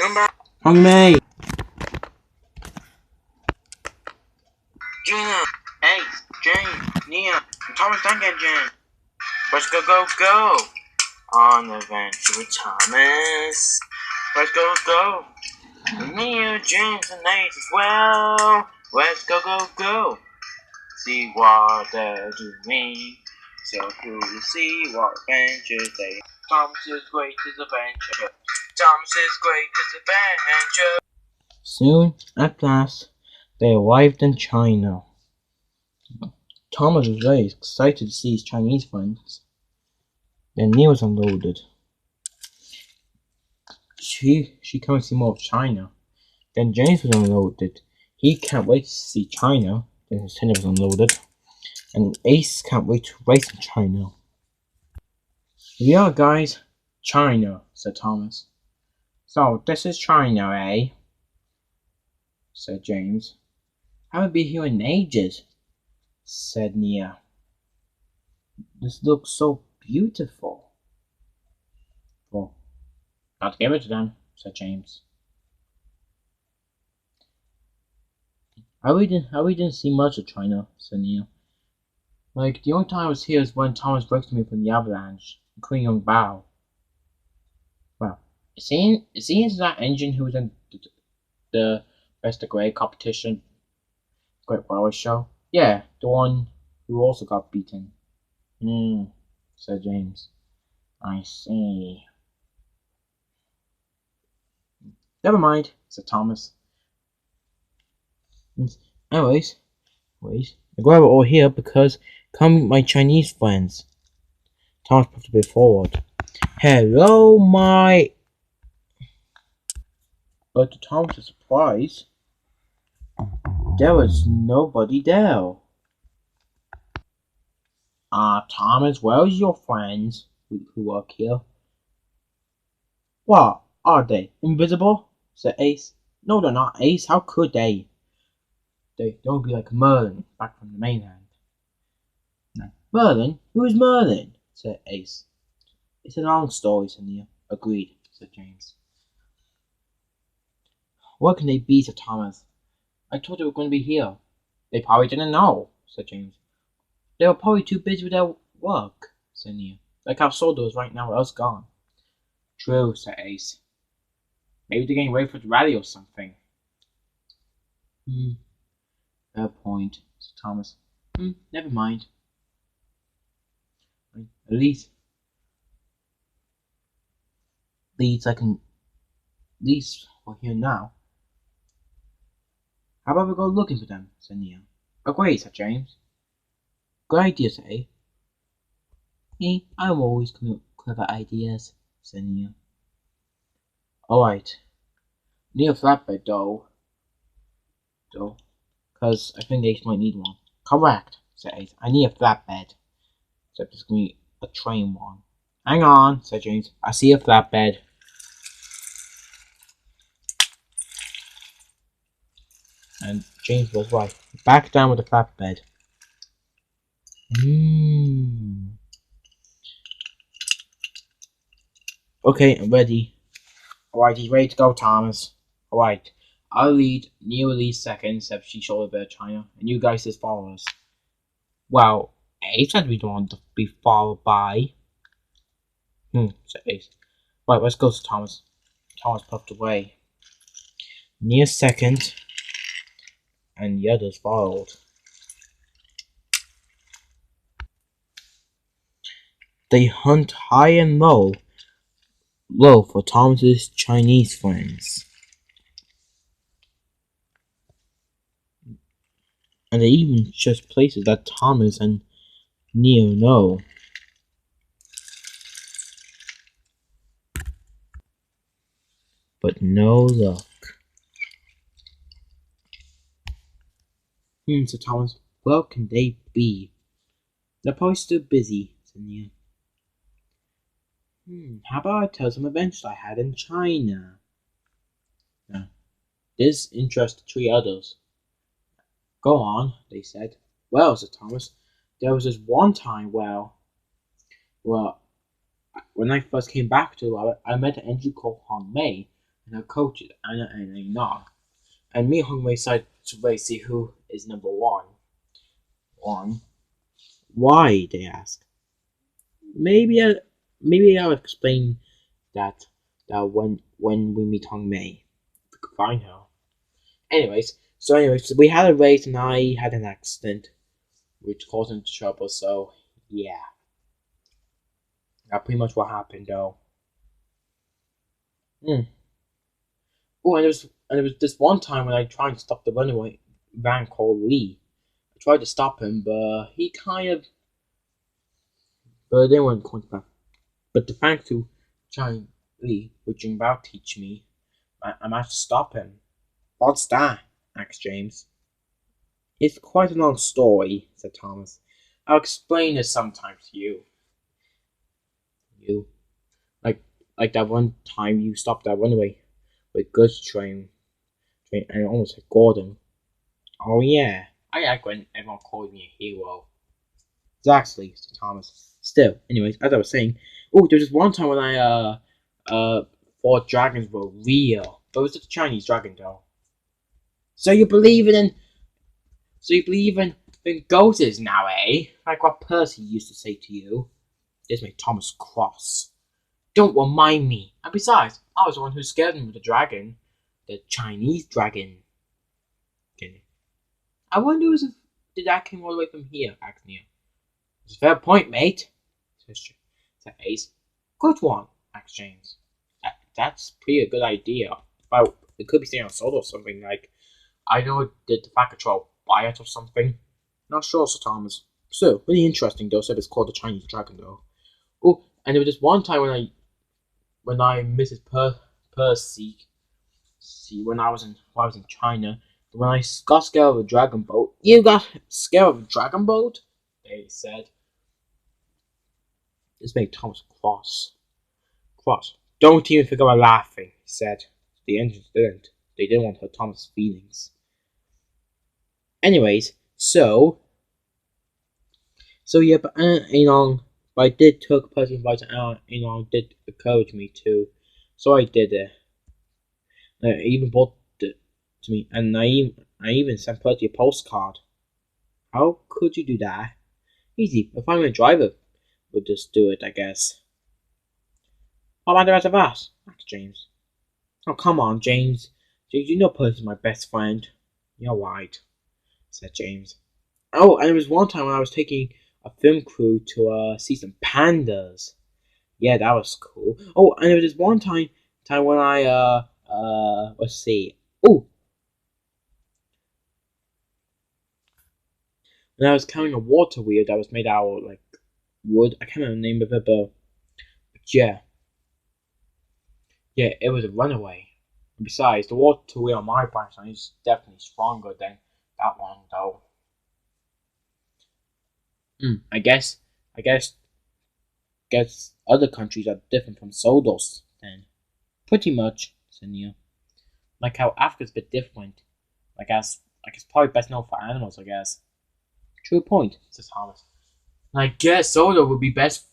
Hung May! Gina, Ace, Jane, Nia, and Thomas Duncan, Jane. Let's go, go, go! On the adventure with Thomas. Let's go, go! Nia, James, and Ace as well. Let's go, go, go! See what they're doing. So cool to see what adventures they. Thomas's greatest adventure. Thomas's greatest adventure. Soon, at last, they arrived in China. Thomas was very excited to see his Chinese friends. Then Nia was unloaded. She can't see more of China. Then James was unloaded. He can't wait to see China. Then his tender was unloaded. And Ace can't wait to race in China. Here we are, guys. China, said Thomas. So, this is China, eh? Said James. Haven't been here in ages, said Nia. This looks so beautiful. Well, I'll give it to them, said James. We didn't see much of China, said Nia. Like, the only time I was here is when Thomas rescued me from the avalanche, including young Bao. Well, is he into that engine who was in the Best of Grade competition? Great Railway Show? Yeah, the one who also got beaten. Said James. I see. Never mind, said Thomas. Anyways, I'm glad we're all here because come meet my Chinese friends. Thomas pushed a bit forward. Hello, my. But to Thomas' surprise, there was nobody there. Thomas, where's your friends who work here? What, are they invisible? Said Ace. No, they're not, Ace. How could they? They don't be like Merlin, back from the mainland. No. Merlin? Who is Merlin? Said Ace. It's a long story, said Nia. Agreed, said James. Where can they be, said Thomas. I thought they were going to be here. They probably didn't know, said James. They were probably too busy with their work, said Nia. Like how Soldo is right now with us gone. True, said Ace. Maybe they're getting ready for the rally or something. Fair point, said Thomas. Never mind. At least we're here now. How about we go looking for them, said Nia. Great, said James. Good idea, said A. I'm always coming up with clever ideas, said Nia. Alright. Need a flatbed though. Because I think Ace might need one. Correct, said Ace. I need a flatbed. Except it's going to be a train one. Hang on, said James. I see a flatbed. And James was right. Back down with the flatbed. Okay, I'm ready. Alright, he's ready to go, Thomas. Alright. I'll lead, Nia will lead second, except she showed a bit of China, and you guys just follow us. Well, Ace said we don't want to be followed by. Said Ace. Right, let's go to Thomas. Thomas puffed away. Nia second, and the others followed. They hunt high and low for Thomas's Chinese friends. And they even choose places that Thomas and Neo know. But no luck. Said Thomas. Where can they be? They're probably still busy, said Neo. How about I tell some adventures I had in China? This interested 3 others. Go on, they said. Well, said Thomas, there was this one time when I first came back to Lava, I met an engineer called Hong Mei, and her coaches Anna and Enoch. And me hung my side to race see who is number one. One. Why? They ask. Maybe I'll explain that when we meet Hong Mei, we could find her. So we had a race and I had an accident, which caused him trouble. So yeah, that's pretty much what happened though. Hmm. Oh, and there was this one time when I tried to stop the runaway van called Lee. I tried to stop him, but he kind of, but they weren't quite back. But the thanks to Chang Lee, which about teach me, I managed to stop him. What's that? Asked James. It's quite a long story, said Thomas. I'll explain it sometime to you. You like like that one time you stopped that runaway with goods train and almost hit Gordon. Oh yeah, I like when everyone calls me a hero. Exactly, said Thomas. Still, anyways, as I was saying, oh, there was one time when I thought dragons were real, but it was just a Chinese dragon though. So you believe in ghosts now, eh? Like what Percy used to say to you. This made Thomas cross. Don't remind me. And besides, I was the one who scared him with the dragon. The Chinese dragon. Okay. I wonder if did that came all the way from here, asked Neil. It's a fair point, mate, said Ace. Good one, asked James. That's pretty a good idea. It could be staying on solo or something like I know did the Fat Control buy it or something. Not sure, Sir Thomas. So, really interesting though, said it's called the Chinese dragon though. Oh, and there was this one time when I Mrs. Percy when I was in China, when I got scared of a dragon boat. You got scared of a dragon boat? They said. This made Thomas cross. Cross. Don't even think about laughing, he said. The engines didn't. They didn't want to hurt Thomas' feelings. Anyways, so yeah, but I did took Percy's advice and Anna did encourage me to. So I did it. I even bought it to me, and I even sent Percy a postcard. How could you do that? Easy. If I'm a driver, would just do it, I guess. What about the rest of us? Asked James. Oh, come on, James. You know Percy's my best friend. You're right, said James. Oh, and there was one time when I was taking a film crew to see some pandas. Yeah, that was cool. Oh, and there was this one time when I let's see. Oh, when I was carrying a water wheel that was made out of like wood. I can't remember the name of it, but yeah, it was a runaway. Besides, the water wheel on my bike is definitely stronger than that one, though. I guess other countries are different from Sodos then. Pretty much, said Neil. Like how Africa's a bit different. It's probably best known for animals, I guess. True point, says Thomas. I guess Soda would be best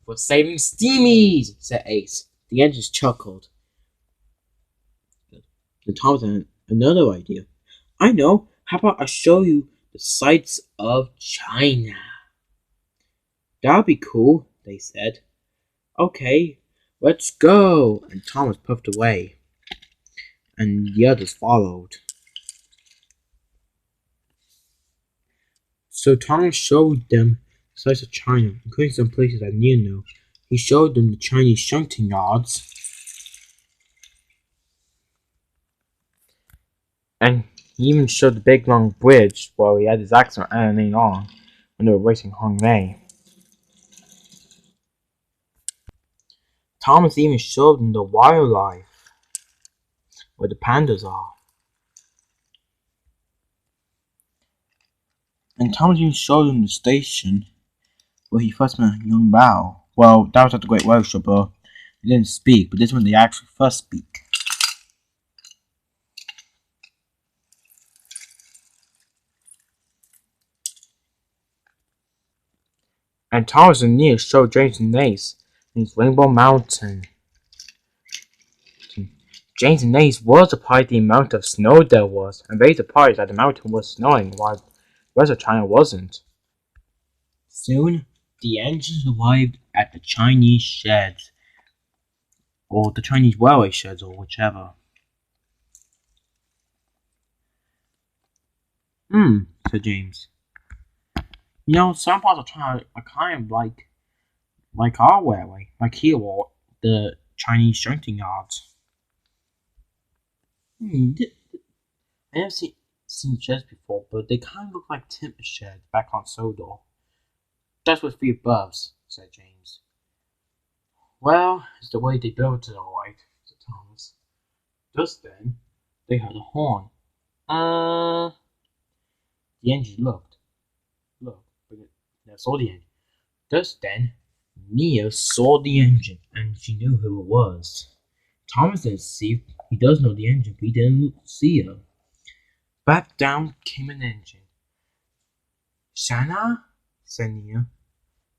for saving steamies, said Ace. The engines chuckled. Then Thomas had another idea. I know. How about I show you the sights of China? That'd be cool, they said. Okay, let's go. And Thomas puffed away. And the others followed. So Thomas showed them the sights of China, including some places that Neil knew. He showed them the Chinese shunting yards. And he even showed the big long bridge while he had his accent and on when they were racing Hong Mei. Thomas even showed them the wildlife where the pandas are. And Thomas even showed them the station where he first met young Bao. Well, that was at the Great Whale Show, but they didn't speak, but this one they actually first speak. And Thomas and Neil showed James and Ace in his Rainbow Mountain. James and Ace were surprised the amount of snow there was, and very surprised that the mountain was snowing while the rest of China wasn't. Soon, the engines arrived at the Chinese sheds, or the Chinese railway sheds, or whichever. Said James. You know, some parts of China are kind of like our railway, like here, or the Chinese junction yards. I have seen sheds before, but they kind of look like timber sheds back on Sodor. That's with 3 above, said James. Well, it's the way they built it, all right, said Thomas. Just then, they heard a horn. The engine looked, but it never saw the engine. Just then, Mia saw the engine, and she knew who it was. Thomas didn't see. He does know the engine, but he didn't see her. Back down came an engine. Shanna, said Nia.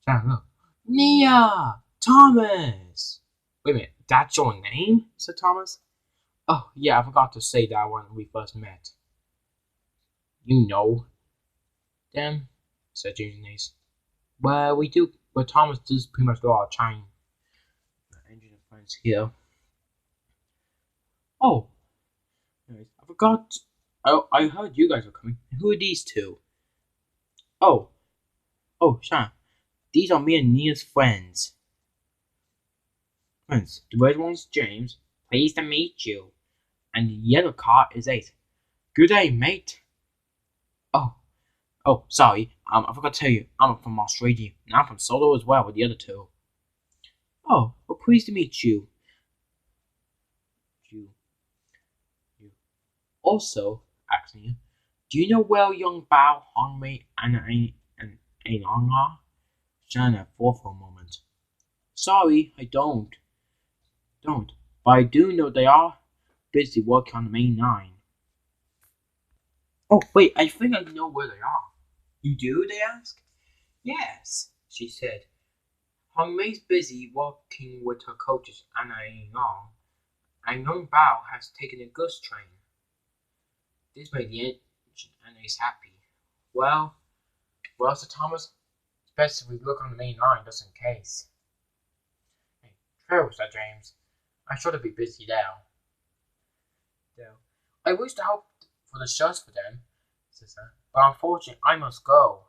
Shanna, look. Nia! Thomas! Wait a minute, that's your name? Said Thomas. Oh, yeah, I forgot to say that when we first met. You know them? Said James and Ace. Well, we do, but Thomas does pretty much know our Chinese engine friends here. Oh, anyways, I forgot. I heard you guys were coming. Who are these two? Oh, Shanna. These are me and Nia's friends. The red one's James. Pleased to meet you. And the yellow car is Ace. Good day, mate. Oh, sorry. I forgot to tell you, I'm from Australia, and I'm from Solo as well with the other two. Oh, well, pleased to meet you. You. Also, asked Nia, do you know where young Bao, Hongmei, and Ainong are? Shanna thought for a moment. Sorry, I don't. But I do know they are busy working on the main line. Oh, wait, I think I know where they are. You do? They asked. Yes, she said. Hongmei's busy working with her coaches Anna and Long, and young Bao has taken a goods train. This made the engine and Ace happy. Well, Sir Thomas, it's best if we look on the main line just in case. Hey, true, said James. I should be busy now. I wish to help for the shows for them, said Sam, but unfortunately I must go.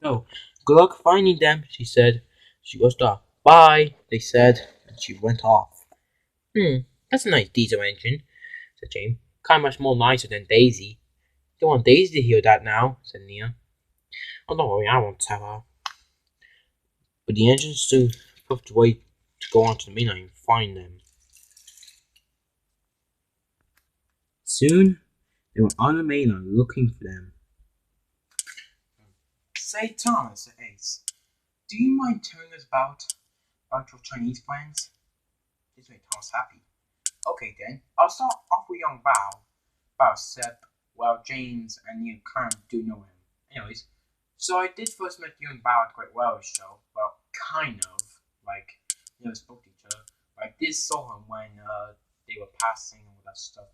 No, good luck finding them, she said. She rushed off. Bye, they said, and she went off. That's a nice diesel engine, said James. Kind of much more nicer than Daisy. Don't want Daisy to hear that now, said Nia. Oh, don't worry, I won't tell her. But the engine soon puffed away to go on to the main line and find them. Soon, they were on the main line looking for them. Say, Thomas, said Ace, do you mind telling us about your Chinese friends? This made Thomas happy. Okay then, I'll start off with young Bao. Bao said, well, James and you kind of do know him. Anyways, so I did first meet you and Bao at Great Whale Show. Well, kind of. Like, never spoke to each other. But I did saw him when they were passing all that stuff,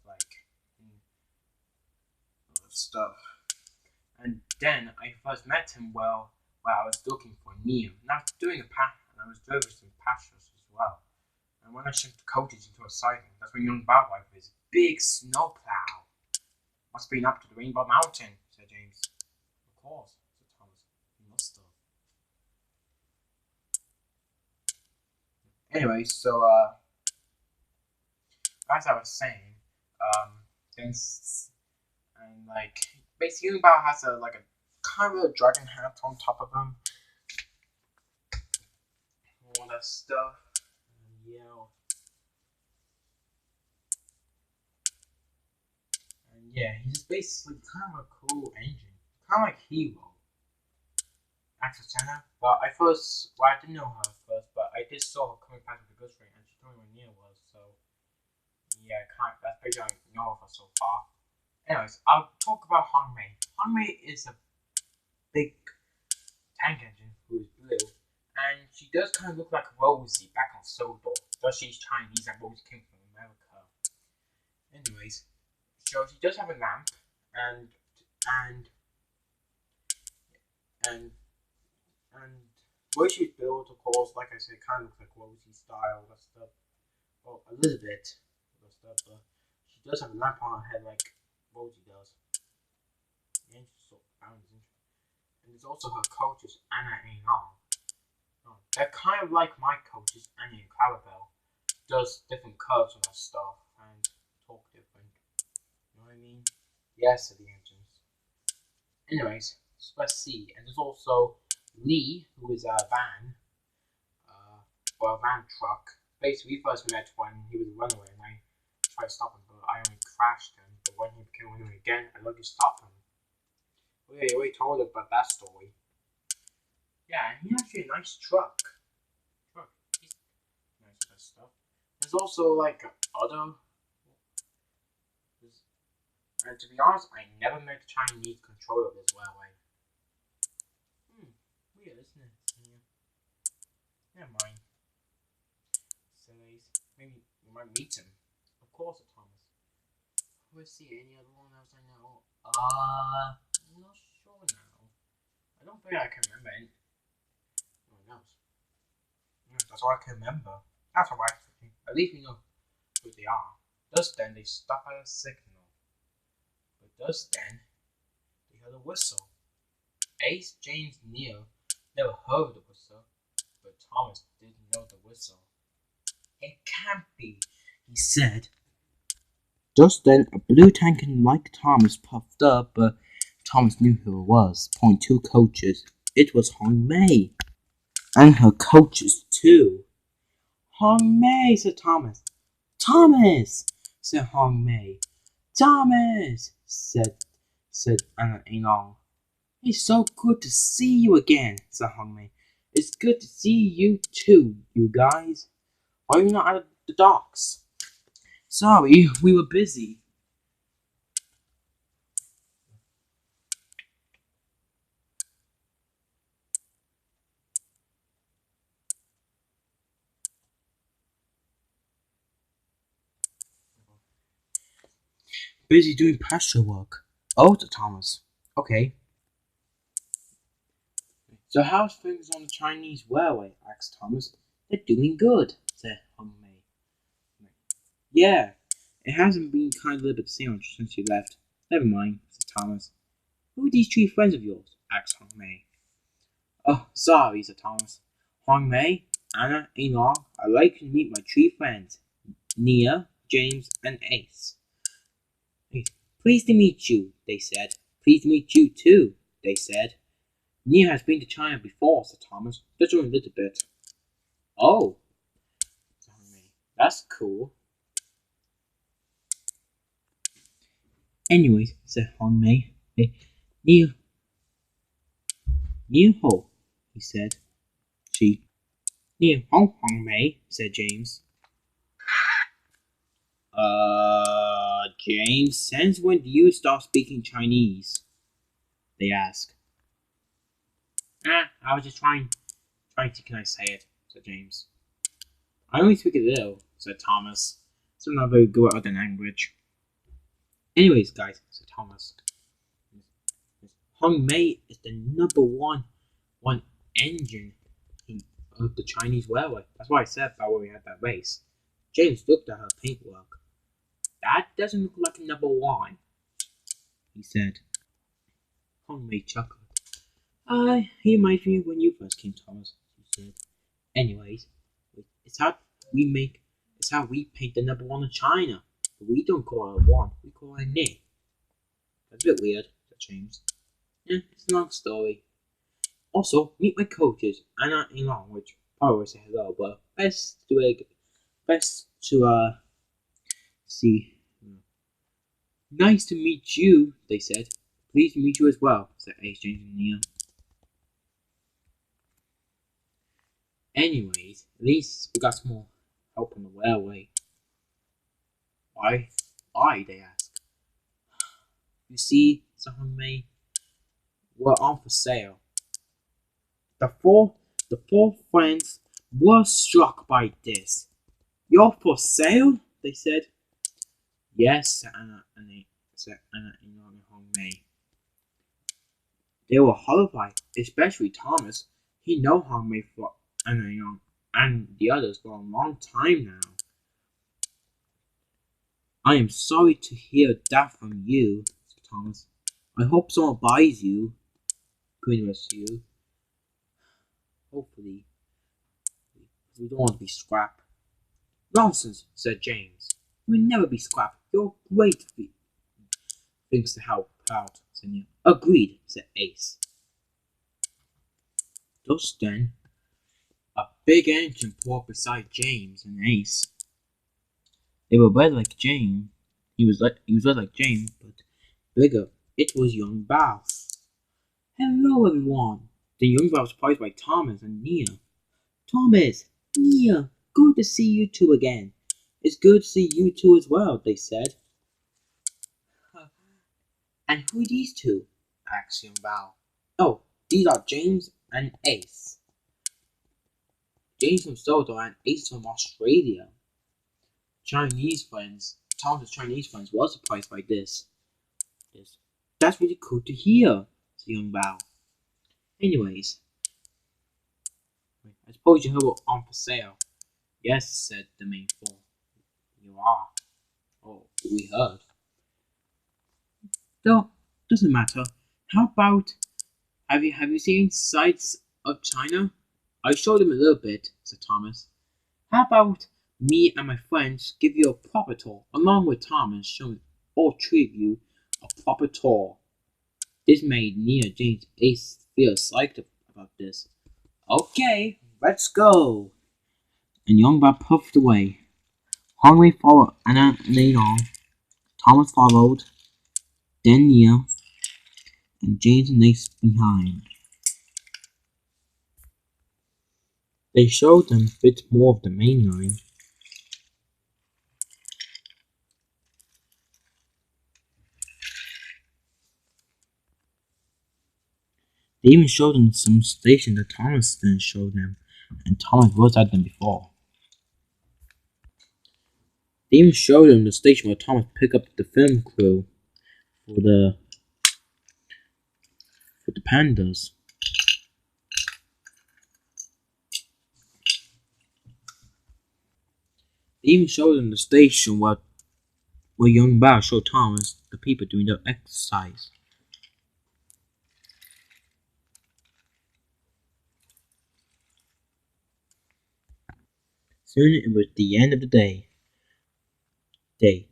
And then I first met him while I was looking for Neil. Not doing a path, and I was doing some pastures as well. And when I shipped the coaches into a siding, that's when young Bao arrived with his big snowplow. Must have been up to the Rainbow Mountain, said James. Of course, said Thomas. He must have. Anyway, so as I was saying, basically young Bao has a kind of a dragon hat on top of him. All that stuff. Yeah, he's basically kind of a cool engine. Kind of like Hero. Access China. But I didn't know her at first, but I did saw her coming past with the goods train, and she told me where Nia was, so yeah, that's basically all I know of her so far. Anyways, I'll talk about Hongmei. Hongmei is a big tank engine who is blue, and she does kind of look like Rosie back on Sodor. Though she's Chinese and Rosie came from America. Anyways, so she does have a lamp, and and and and where she's built, of course, like I said, kind of looks like Rosie style, that stuff. Well, a little bit, that stuff, but she does have a lamp on her head like Rosie does. Yeah, she's sort of found, isn't she? And there's also her coaches, Anna and Long. Oh, they're kind of like my coaches, Annie and Clarabelle. Does different curves on her stuff and talk different. You know what I mean? Yes, at the engines. Anyways, so let's see. And there's also Lee, who is a van, or a van truck. Basically, we first met when he was a runaway, and I tried to stop him, but I only crashed him. But when he became a runaway again, I luckily stopped him. We already told us about that story. Yeah, and he's actually a nice truck. He's nice with that stuff. There's also like other. And to be honest, I never met the Chinese controller of this railway. Weird, isn't it? Yeah. Never mind. So maybe we might meet him. Of course, Thomas. Let's see, any other one else I know? I'm not sure now. I don't think I can remember any. No one else. That's all I can remember. That's alright. At least we know who they are. Thus then, they stop at a signal. But thus then, they heard a whistle. Ace, James, Neil never heard the whistle, but Thomas didn't know the whistle. It can't be, he said. Just then, a blue tank like Thomas puffed up, but Thomas knew who it was, pointing two coaches. It was Hong Mei. And her coaches, too. Hong Mei, said Thomas. Thomas, said Hong Mei. Thomas, said Anna Long. It's so good to see you again, said Hong Mei. It's good to see you too, you guys. Why are you not at the docks? Sorry, we were busy. Busy doing pasture work. Oh, to Thomas. Okay. So how's things on the Chinese railway? Asked Thomas. They're doing good, said Hong Mei. Yeah, it hasn't been kind of a little bit sandwich since you left. Never mind, said Thomas. Who are these three friends of yours? Asked Hong Mei. Oh, sorry, said Thomas. Hong Mei, Anna, and Long, I'd like to meet my three friends, Nia, James, and Ace. Pleased to meet you, they said. Pleased to meet you too, they said. Nia has been to China before, said Thomas. Just a little bit. Oh, said Hong Mei. That's cool. Anyways, said Hong Mei. Nia Ho, he said. She. Nia Hong Mei, said James. James, since when do you start speaking Chinese? They asked. I was just trying to, can I say it, said James. I only speak a little, said Thomas. So I'm not very good at the language. Anyways, guys, said Thomas. Hong Mei is the number one engine of the Chinese railway. That's what I said about when we had that race. James looked at her paintwork. That doesn't look like a number one, he said. Hong Mei chuckled. He reminds me of when you first came, Thomas, she said. Anyways, it's how we paint the number one in China. But we don't call it a one, we call it a name. That's a bit weird, said James. Yeah, it's a long story. Also, meet my coaches, Anna and Long, which probably will say hello, but best to see. Nice to meet you, they said. Pleased to meet you as well, said Ace, James, and Nia. Anyways, at least we got some more help on the railway. Why? They asked. You see, said Hong Mei, we're on for sale. The four friends were struck by this. You're for sale? They said. Yes, said Anna and Hong Mei. They were horrified, especially Thomas. He known Hong Mei for Anna Young and the others for a long time now. I am sorry to hear that from you, said Thomas. I hope someone buys you. Queen you. Hopefully. We don't want to be scrap. Nonsense, said James. You'll never be scrap. You're great things to help out, said Neil. Agreed, said Ace. Just then, a big engine pulled up beside James and Ace. They were red like James. He was red like James, but bigger. It was young Bao. Hello, everyone. The young Bao was surprised by Thomas and Nia. Thomas, Nia, good to see you two again. It's good to see you two as well, they said. And who are these two? Asked young Bao. Oh, these are James and Ace. James from Soto and Ace from Australia. Chinese friends. Thomas' Chinese friends were surprised by this. That's really cool to hear, said young Bao. Anyways, I suppose you heard we're on for sale. Yes, said the main four. You are. Oh, we heard. Though, doesn't matter. How about, have you seen sights of China? I showed them a little bit, said Thomas. How about me and my friends give you a proper tour, along with Thomas showing all three of you a proper tour. This made Nia, James, Ace feel psyched about this. Okay, let's go. And young Bob puffed away. Hungry followed Anna and Leon. Thomas followed, then Nia, and James and Ace behind. They showed them a bit more of the main line. They even showed them some stations that Thomas didn't show them, and Thomas was at them before. They even showed them the station where Thomas picked up the film crew for the pandas. They even showed them the station where young Bao showed Thomas the people doing their exercise. Soon it was the end of the day.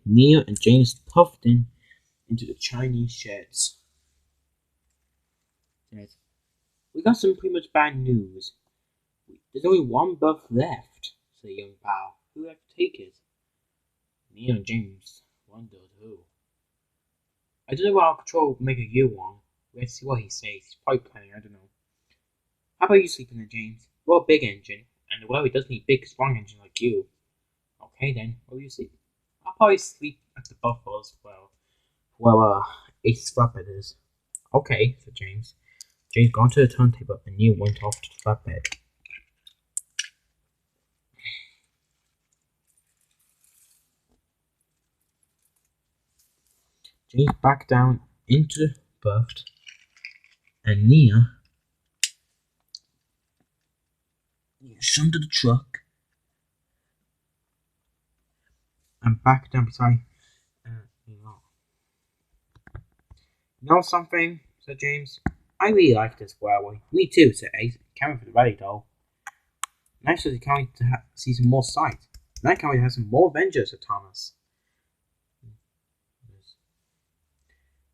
Neil and James puffed into the Chinese sheds. We got some pretty much bad news. There's only one berth left, said young Bao. Who will have to take it? Neil and James wondered who. I don't know what our control will make a you one. Let's see what he says. He's probably planning, I don't know. How about you sleeping there, James? You're a big engine, and well, he doesn't need a big, strong engine like you. Okay then, where will you sleep? I'll probably sleep at the buffalo as well. Well, Ace flatbed is. Okay, said James. James got onto the turntable and Neil went off to the flatbed. James backed down into the berth, and Nia jumped to the truck and backed down beside. You know something? Said James. I really like this railway. Me too, said Ace. Can't wait for the rally though. Next we can't wait to see some more sights. And I can't wait to have some more adventures, said Thomas.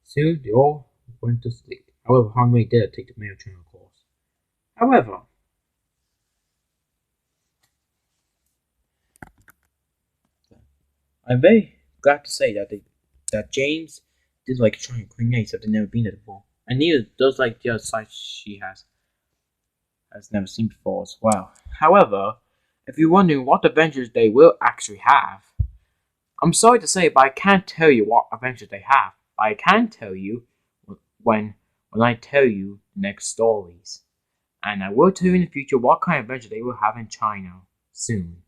Soon they all went to sleep. However, Hong Mei did take the mail channel course. However, I'm very glad to say that James did like trying Queen Ace if they've never been there before. And Nia does like the other sites she has never seen before as well. However, if you're wondering what adventures they will actually have, I'm sorry to say, but I can't tell you what adventures they have. But I can tell you when I tell you the next stories. And I will tell you in the future what kind of adventure they will have in China soon.